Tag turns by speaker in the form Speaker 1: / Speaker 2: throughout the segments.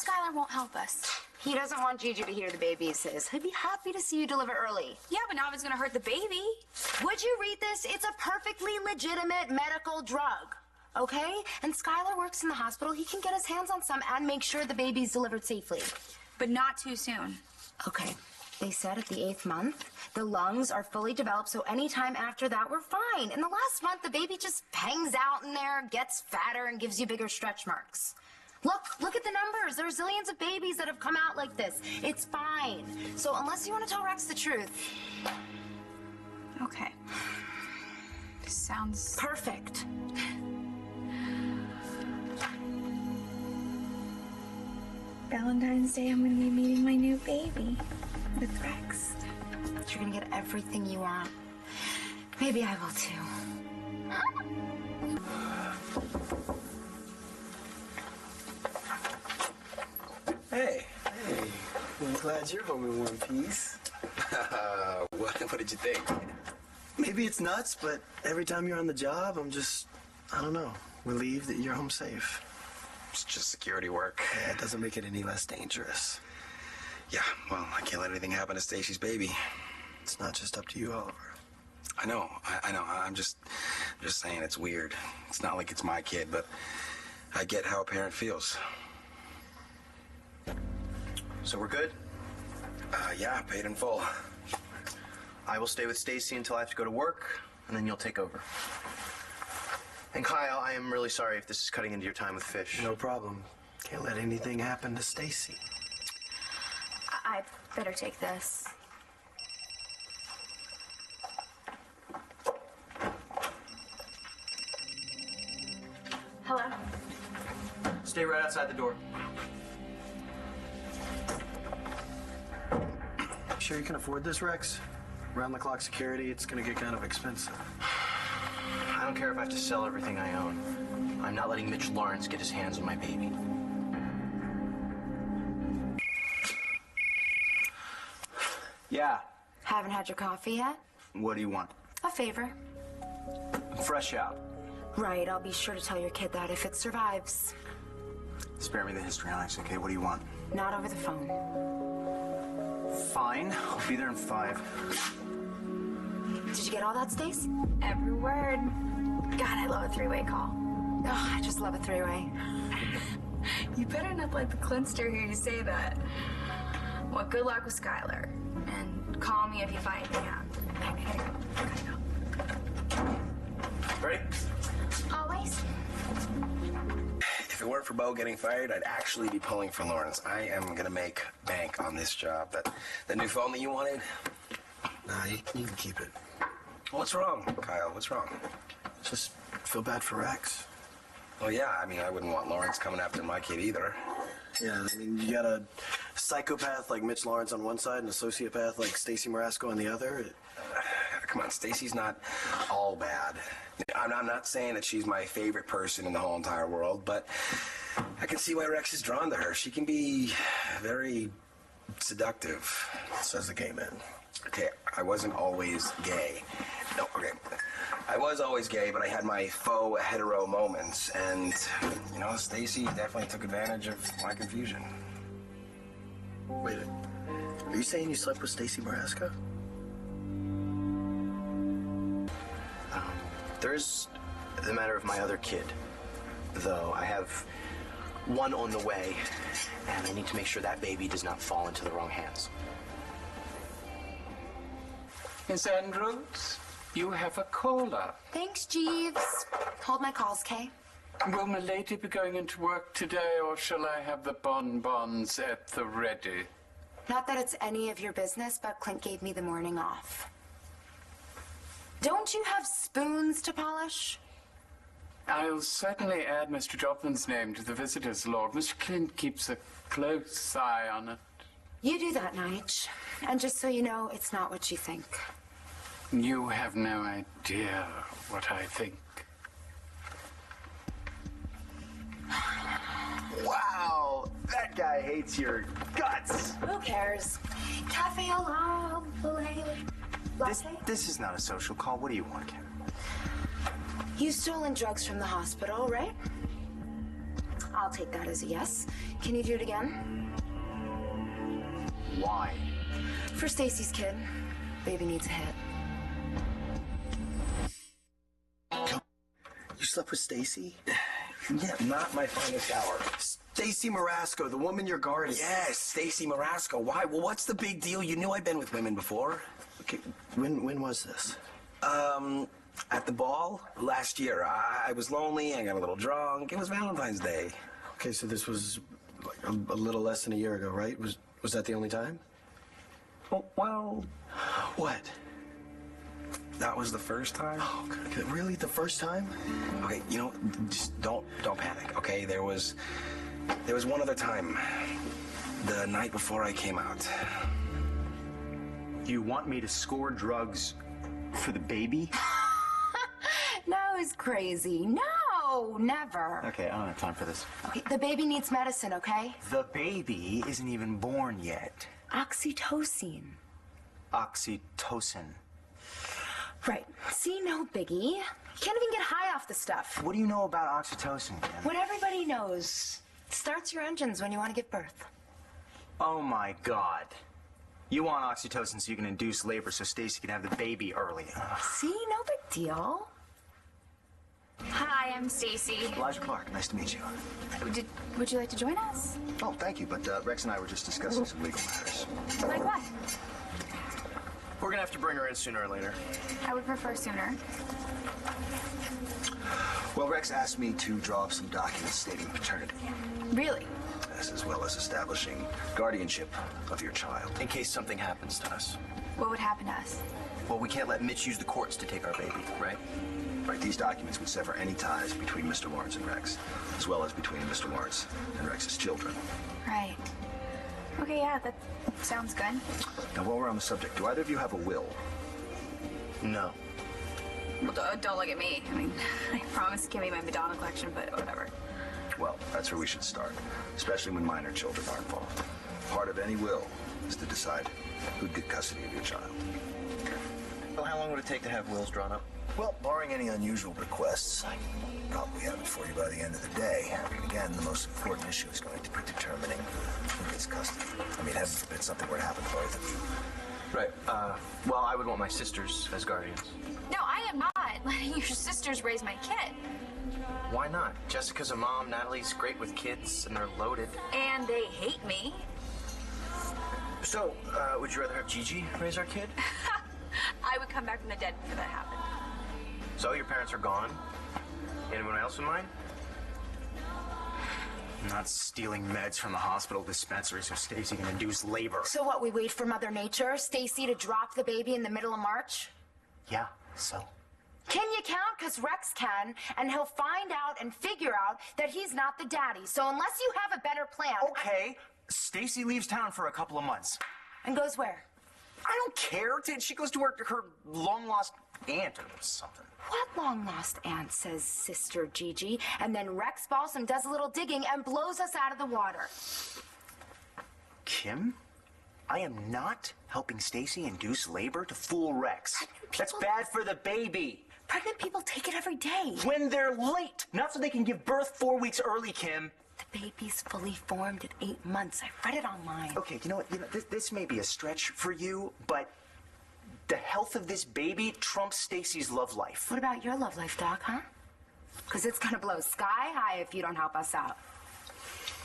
Speaker 1: Skylar won't help us?
Speaker 2: He doesn't want Gigi to hear the baby is his. He'd be happy to see you deliver early.
Speaker 1: Yeah, but now it's gonna hurt the baby.
Speaker 2: Would you read this? It's a perfectly legitimate medical drug, okay? And Skylar works in the hospital. He can get his hands on some and make sure the baby's delivered safely.
Speaker 1: But not too soon.
Speaker 2: Okay. They said at the 8th month, the lungs are fully developed, so anytime after that, we're fine. In the last month, the baby just hangs out in there, gets fatter, and gives you bigger stretch marks. Look at the numbers. There are zillions of babies that have come out like this. It's fine. So unless you want to tell Rex the truth.
Speaker 1: Okay. This sounds...
Speaker 2: perfect.
Speaker 1: Valentine's Day, I'm gonna be meeting my new baby with Rex.
Speaker 2: You're gonna get everything you want. Maybe I will too.
Speaker 3: Hey, I'm glad you're home in one piece.
Speaker 4: What did you think?
Speaker 3: Maybe it's nuts, but every time you're on the job, I don't know, relieved that you're home safe.
Speaker 4: It's just security work.
Speaker 3: Yeah, it doesn't make it any less dangerous.
Speaker 4: Yeah, well, I can't let anything happen to Stacy's baby.
Speaker 3: It's not just up to you, Oliver.
Speaker 4: I know. I'm just saying it's weird. It's not like it's my kid, but I get how a parent feels.
Speaker 5: So we're good?
Speaker 4: Yeah, paid in full.
Speaker 5: I will stay with Stacy until I have to go to work, and then you'll take over. And Kyle, I am really sorry if this is cutting into your time with Fish.
Speaker 3: No problem. Can't let anything happen to Stacy.
Speaker 1: I better take this. Hello?
Speaker 5: Stay right outside the door.
Speaker 3: Sure you can afford this, Rex? Round-the-clock security, it's gonna get kind of expensive.
Speaker 5: I don't care if I have to sell everything I own. I'm not letting Mitch Lawrence get his hands on my baby. Yeah.
Speaker 2: Haven't had your coffee yet?
Speaker 5: What do you want?
Speaker 2: A favor.
Speaker 5: Fresh out.
Speaker 2: Right, I'll be sure to tell your kid that if it survives.
Speaker 5: Spare me the histrionics, okay? What do you want?
Speaker 2: Not over the phone.
Speaker 5: Fine. I'll be there in 5.
Speaker 2: Did you get all that, Stace?
Speaker 1: Every word. God, I love a three-way call.
Speaker 2: Oh, I just love a three-way.
Speaker 1: You better not let the Clinster hear you say that. Well, good luck with Skylar. And call me if you find anything out. I gotta go.
Speaker 5: Ready?
Speaker 1: Always.
Speaker 4: If it weren't for Bo getting fired, I'd actually be pulling for Lawrence. I am gonna make bank on this job. That new phone that you wanted?
Speaker 3: Nah, you can keep it.
Speaker 4: What's wrong, Kyle? What's wrong?
Speaker 3: Just feel bad for Rex.
Speaker 4: Well, yeah, I mean, I wouldn't want Lawrence coming after my kid either.
Speaker 3: Yeah, I mean, you got a psychopath like Mitch Lawrence on one side and a sociopath like Stacy Marasco on the other.
Speaker 4: Come on, Stacy's not all bad. I'm not saying that she's my favorite person in the whole entire world, but I can see why Rex is drawn to her. She can be very seductive.
Speaker 3: Says the gay man.
Speaker 4: Okay, I wasn't always gay. No, okay. I was always gay, but I had my faux hetero moments, and, you know, Stacy definitely took advantage of my confusion.
Speaker 3: Wait, are you saying you slept with Stacy Marasco?
Speaker 5: There's the matter of my other kid, though. I have one on the way, and I need to make sure that baby does not fall into the wrong hands.
Speaker 6: Miss Andrews, you have a caller.
Speaker 2: Thanks, Jeeves. Hold my calls, Kay.
Speaker 6: Will my lady be going into work today, or shall I have the bonbons at the ready?
Speaker 2: Not that it's any of your business, but Clint gave me the morning off. Don't you have spoons to polish?
Speaker 6: I'll certainly add Mr. Joplin's name to the visitors' log. Mr. Clint keeps a close eye on it.
Speaker 2: You do that, Nige. And just so you know, it's not what you think.
Speaker 6: You have no idea what I think.
Speaker 5: Wow, that guy hates your guts.
Speaker 2: Who cares? Cafe au lait.
Speaker 5: This is not a social call. What do you want, Karen?
Speaker 2: You've stolen drugs from the hospital, right? I'll take that as a yes. Can you do it again?
Speaker 5: Why?
Speaker 2: For Stacy's kid. Baby needs a hit.
Speaker 3: You slept with Stacy?
Speaker 4: Yeah, not my finest hour.
Speaker 3: Stacy Marasco, the woman you're guarding.
Speaker 4: Yes, Stacy Marasco. Why? Well, what's the big deal? You knew I'd been with women before.
Speaker 3: Okay, when was this?
Speaker 4: At the ball last year. I was lonely. I got a little drunk. It was Valentine's Day.
Speaker 3: Okay, so this was like a little less than a year ago, right? Was that the only time?
Speaker 4: Oh, well,
Speaker 3: What?
Speaker 4: that was the first time.
Speaker 3: Oh, God, really? The first time?
Speaker 4: Okay, you know, just don't panic. Okay, there was one other time. The night before I came out.
Speaker 5: You want me to score drugs for the baby?
Speaker 2: No, it's crazy. No, never.
Speaker 5: Okay, I don't have time for this.
Speaker 2: Okay, the baby needs medicine, okay?
Speaker 5: The baby isn't even born yet.
Speaker 2: Oxytocin.
Speaker 5: Oxytocin.
Speaker 2: Right. See, no biggie. You can't even get high off the stuff.
Speaker 5: What do you know about oxytocin, Kim?
Speaker 2: What everybody knows. It starts your engines when you want to give birth.
Speaker 5: Oh my God. You want oxytocin so you can induce labor so Stacy can have the baby early.
Speaker 2: See, no big deal.
Speaker 1: Hi, I'm Stacy.
Speaker 7: Elijah Clark, nice to meet you.
Speaker 1: Would you like to join us?
Speaker 7: Oh, thank you, but Rex and I were just discussing some legal matters.
Speaker 1: Like what?
Speaker 5: We're gonna have to bring her in sooner or later.
Speaker 1: I would prefer sooner.
Speaker 7: Well, Rex asked me to draw up some documents stating paternity,
Speaker 1: Really?
Speaker 7: as well as establishing guardianship of your child.
Speaker 5: In case something happens to us.
Speaker 1: What would happen to us?
Speaker 5: Well, we can't let Mitch use the courts to take our baby, right?
Speaker 7: Right, these documents would sever any ties between Mr. Lawrence and Rex, as well as between Mr. Lawrence and Rex's children.
Speaker 1: Right. Okay, yeah, that sounds good.
Speaker 7: Now, while we're on the subject, do either of you have a will?
Speaker 5: No.
Speaker 1: Well, don't look at me. I mean, I promised to give me my Madonna collection, but whatever.
Speaker 7: Well, that's where we should start, especially when minor children are involved. Part of any will is to decide who'd get custody of your child.
Speaker 5: Well, how long would it take to have wills drawn up?
Speaker 7: Well, barring any unusual requests, I can probably have it for you by the end of the day. And again, the most important issue is going to be determining who gets custody. I mean, heaven forbid something were to happen to both of you.
Speaker 5: Right. Well, I would want my sisters as guardians.
Speaker 1: No, I am not letting your sisters raise my kid.
Speaker 5: Why not? Jessica's a mom, Natalie's great with kids, and they're loaded.
Speaker 1: And they hate me.
Speaker 5: So, would you rather have Gigi raise our kid?
Speaker 1: I would come back from the dead before that happened.
Speaker 5: So, your parents are gone? Anyone else in mind? I'm not stealing meds from the hospital dispensary so Stacy can induce labor.
Speaker 2: So what, we wait for Mother Nature, Stacy, to drop the baby in the middle of March?
Speaker 5: Yeah, so?
Speaker 2: Can you count? Because Rex can, and he'll find out and figure out that he's not the daddy. So unless you have a better plan...
Speaker 5: Okay, Stacy leaves town for a couple of months.
Speaker 2: And goes where?
Speaker 5: I don't care. She goes to her long-lost aunt or something.
Speaker 2: What long-lost aunt, says Sister Gigi, and then Rex Balsam does a little digging and blows us out of the water.
Speaker 5: Kim, I am not helping Stacy induce labor to fool Rex. That's bad for the baby.
Speaker 2: Pregnant people take it every day.
Speaker 5: When they're late, not so they can give birth 4 weeks early, Kim.
Speaker 2: The baby's fully formed at 8 months. I read it online.
Speaker 5: Okay, you know what? This may be a stretch for you, but the health of this baby trumps Stacy's love life.
Speaker 2: What about your love life, Doc, huh? Because it's gonna blow sky high if you don't help us out.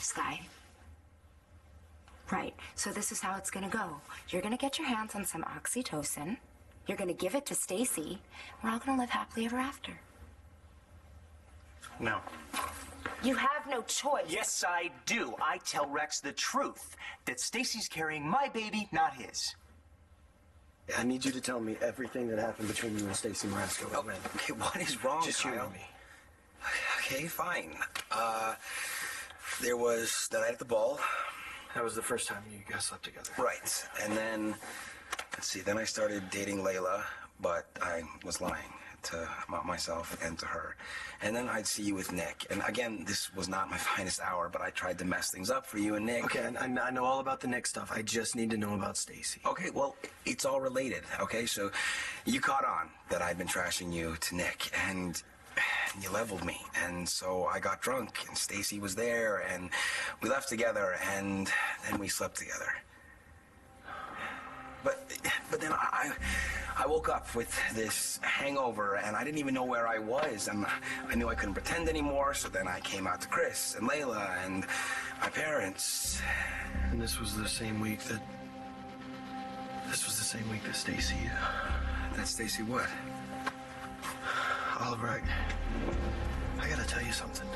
Speaker 2: Sky. Right, so this is how it's gonna go. You're gonna get your hands on some oxytocin. You're gonna give it to Stacy. We're all gonna live happily ever after.
Speaker 5: No.
Speaker 2: You have no choice.
Speaker 5: Yes, I do. I tell Rex the truth, that Stacy's carrying my baby, not his.
Speaker 3: I need you to tell me everything that happened between you and Stacy Marasco.
Speaker 4: Oh, okay, what is wrong,
Speaker 3: Just you
Speaker 4: Kyle?
Speaker 3: and me.
Speaker 4: Okay, fine. There was the night at the ball.
Speaker 3: That was the first time you guys slept together.
Speaker 4: Right. And then, let's see, then I started dating Layla, but I was lying to myself and to her. And then I'd see you with Nick. And again, this was not my finest hour, but I tried to mess things up for you and Nick.
Speaker 3: Okay, I know all about the Nick stuff. I just need to know about Stacy.
Speaker 4: Okay, well, it's all related, okay? So you caught on that I'd been trashing you to Nick, and you leveled me. And so I got drunk, and Stacy was there, and we left together, and then we slept together. But then I woke up with this hangover, and I didn't even know where I was, and I knew I couldn't pretend anymore, so then I came out to Chris and Layla and my parents.
Speaker 3: And this was the same week that Stacy...
Speaker 4: That Stacy what?
Speaker 3: Oliver, I gotta tell you something.